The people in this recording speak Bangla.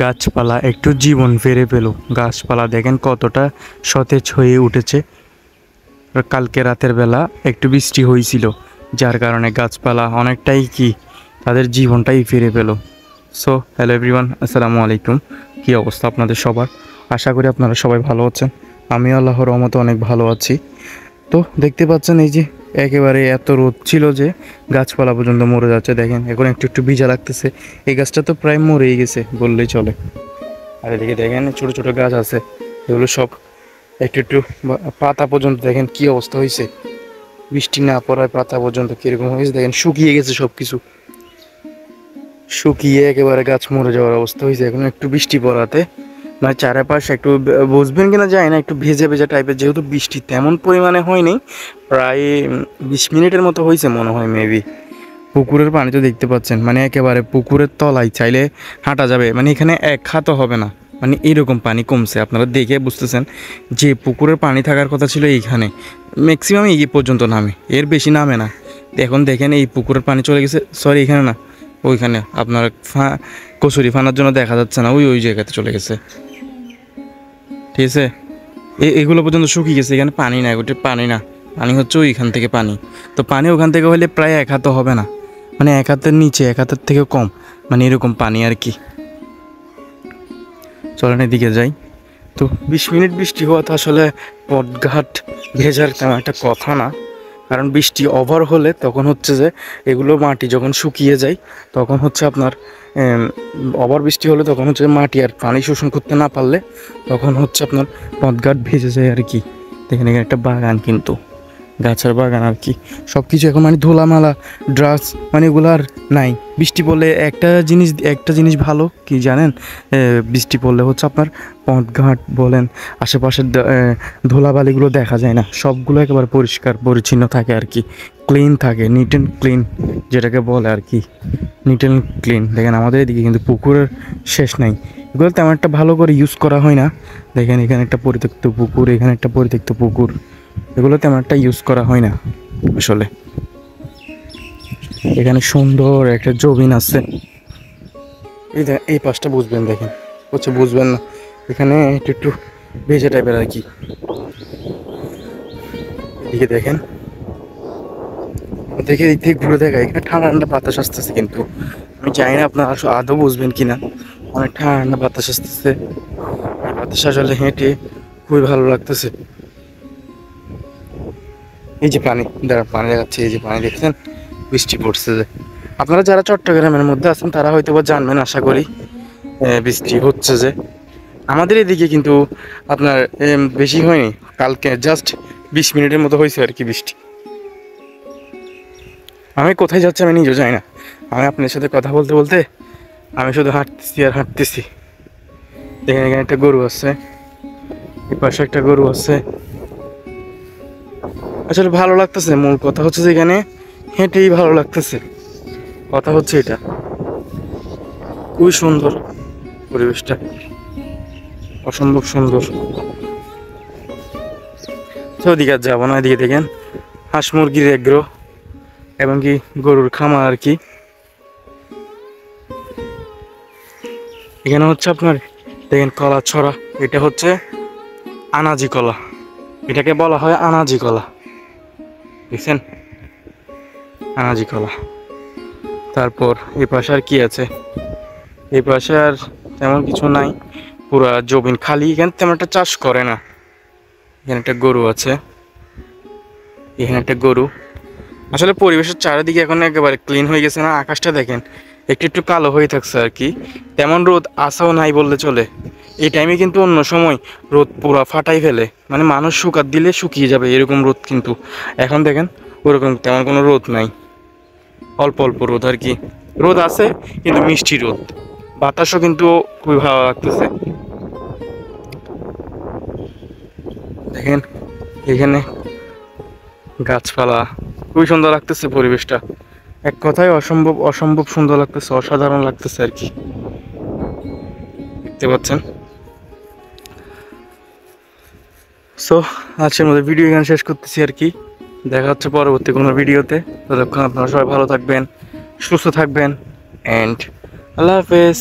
গাছপালা একটু জীবন ফিরে পেল। গাছপালা দেখেন কতটা সতেজ হয়ে উঠেছে। কালকে রাতের বেলা একটু বৃষ্টি হয়েছিল, যার কারণে গাছপালা অনেকটাই তাদের জীবনটাই ফিরে পেল। সো হ্যালো এভরিওয়ান, আসসালামু আলাইকুম। কী অবস্থা আপনাদের সবার? আশা করি আপনারা সবাই ভালো আছেন। আমি আল্লাহর রহমতে অনেক ভালো আছি। তো দেখতে পাচ্ছেন এই যে একেবারে এত রোদ ছিল যে গাছপালা পর্যন্ত মরে যাচ্ছে। দেখেন এখন একটু একটু ভিজা লাগতেছে। এই গাছটা তো প্রায় মরেই গেছে বললেই চলে। আর এদিকে দেখেন ছোট ছোট গাছ আছে, এগুলো সব একটু একটু পাতা পর্যন্ত দেখেন কি অবস্থা হয়েছে। বৃষ্টি না পড়ায় পাতা পর্যন্ত কিরকম হয়েছে দেখেন, শুকিয়ে গেছে সব কিছু, শুকিয়ে একেবারে গাছ মরে যাওয়ার অবস্থা হয়েছে। এখন একটু বৃষ্টি পড়াতে মানে চারপাশে একটু বুঝবেন কিনা যায় না, একটু ভেজা ভেজা টাইপের, যেহেতু বৃষ্টি তেমন পরিমাণে হয়নি, প্রায় 20 মিনিটের মতো হয়েছে মনে হয় মেবি। পুকুরের পানি তো দেখতে পাচ্ছেন, মানে একেবারে পুকুরের তলায় চাইলে হাঁটা যাবে, মানে এখানে এক হাতও হবে না, মানে এরকম পানি কমছে। আপনারা দেখে বুঝতেছেন যে পুকুরের পানি থাকার কথা ছিল এইখানে, ম্যাক্সিমাম এই পর্যন্ত নামে, এর বেশি নামে না। এখন দেখেন এই পুকুরের পানি চলে গেছে, সরি এখানে না, ওইখানে আপনার কচুরি ফানার জন্য দেখা যাচ্ছে না, ওই জায়গাতে চলে গেছে। ঠিক আছে, এগুলো পর্যন্ত শুকিয়ে গেছে, এখানে পানি না, ওটা পানি না, পানি হচ্ছে ওইখান থেকে পানি। তো পানি ওখান থেকে হলে প্রায় এক হাতও হবে না, মানে এক হাতের নিচে, এক হাতের থেকেও কম, মানে এরকম পানি আর কি। চলেন এদিকে যাই। তো 20 মিনিট বৃষ্টি হওয়া তো আসলে পথঘাট ভেজার তেমন একটা কথা না, কারণ বৃষ্টি ওভার হলে তখন হচ্ছে যে এগুলো মাটি যখন শুকিয়ে যায় তখন হচ্ছে আপনার ওভার বৃষ্টি হলে তখন হচ্ছে মাটি আর পানি শোষণ করতে না পারলে তখন হচ্ছে আপনার পথঘাট ভেজে যায় আর কি। দেখেন এখানে একটা বাগান, কিন্তু গাছের বাগান আর কি, সব কিছু এখন মানে ধুলামালা ড্রাগস মানে এগুলো আর নাই। বৃষ্টি পড়লে একটা জিনিস ভালো কি জানেন, বৃষ্টি পড়লে হচ্ছে আপনার পথঘাট বলেন, আশেপাশের ধুলাবালিগুলো দেখা যায় না, সবগুলো একেবারে পরিষ্কার পরিচ্ছন্ন থাকে আর কি, ক্লিন থাকে, নিট অ্যান্ড ক্লিন যেটাকে বলে আর কি, নিট অ্যান্ড ক্লিন। দেখেন আমাদের এদিকে কিন্তু পুকুরের শেষ নাই, এগুলো তেমন একটা ভালো করে ইউজ করা হয় না। দেখেন এখানে একটা পরিত্যক্ত পুকুর, এখানে একটা পরিত্যক্ত পুকুর, এগুলো তেমন একটা ইউজ করা হয় না আসলে। এখানে সুন্দর একটা জমিন আছে, এই পাশটা বুঝবেন, দেখেন হচ্ছে বুঝবেন না, এখানে একটু একটু ভেজা টাইপের আর কি। এদিকে দেখেন, দেখে দিক থেকে ঘুরে দেখা, এখানে ঠান্ডা ঠান্ডা বাতাস আসতেছে, কিন্তু আমি জানি না আপনার আদৌ বুঝবেন কিনা, অনেক ঠান্ডা বাতাস আসতেছে। বাতাস আসলে হেঁটে খুবই ভালো লাগতেছে। এই যে পানি, পানি দেখাচ্ছে, এই যে পানি দেখছেন, বৃষ্টি পড়ছে যে। আপনারা যারা চট্টগ্রামের মধ্যে আছেন তারা হয়তো বা জানবেন আশা করি, বৃষ্টি হচ্ছে যে। আমাদের এদিকে কিন্তু আপনার বেশি হয়নি, কালকে জাস্ট 20 মিনিটের মতো হয়েছে আর কি বৃষ্টি। আমি কোথায় যাচ্ছি আমি নিজেও জানি না, আমি আপনার সাথে কথা বলতে বলতে আমি শুধু হাঁটতেছি আর হাঁটতেছি। দেখেন এখানে একটা গরু আছে, এই পাশে একটা গরু আছে। আসলে ভালো লাগতেছে, মূল কথা হচ্ছে যে এখানে হেঁটেই ভালো লাগতেছে, কথা হচ্ছে এটা। খুবই সুন্দর পরিবেশটা, অসম্ভব সুন্দর। তো ওদিকে আর যাবো না, এদিকে দেখেন হাঁস মুরগির এগ্রো এবং কি গরুর খামার আর কি। এখানে হচ্ছে আপনার দেখেন কলা ছড়া, এটা হচ্ছে আনাজি কলা, এটাকে বলা হয় আনাজি কলা, দেখছেন আনাজি কলা। তারপর এই পাশে আর কি আছে, এই পাশে আর তেমন কিছু নাই, পুরা জমিন খালি, এখানে তেমন একটা চাষ করে না। এখানে একটা গরু আছে, এখানে একটা গরু। আসলে পরিবেশের চারিদিকে এখন একেবারে ক্লিন হয়ে গেছে না, আকাশটা দেখেন একটু একটু কালো হয়ে থাকছে আর কি, তেমন রোদ আসাও নাই বললে চলে। এই টাইমে কিন্তু অন্য সময় রোদ পুরা ফাটাই ফেলে, মানে মানুষ শুকাত দিলে শুকিয়ে যাবে এরকম রোদ, কিন্তু এখন দেখেন ওরকম তেমন কোনো রোদ নাই, অল্প অল্প রোদ আর কি। রোদ আছে কিন্তু মিষ্টি রোদ, বাতাসও কিন্তু খুবই ভালো লাগতেছে। দেখেন এখানে গাছপালা, খুবই সুন্দর লাগতেছে পরিবেশটা, এক কথায় অসম্ভব অসম্ভব সুন্দর লাগতেছে, অসাধারণ লাগতেছে আর কি, দেখতে পাচ্ছেন। সো আজকের মধ্যে ভিডিও এখানে শেষ করতেছি আর কি, দেখা হচ্ছে পরবর্তী কোনো ভিডিওতে। ততক্ষণ আপনারা সবাই ভালো থাকবেন, সুস্থ থাকবেন, অ্যান্ড আল্লাহ হাফেজ।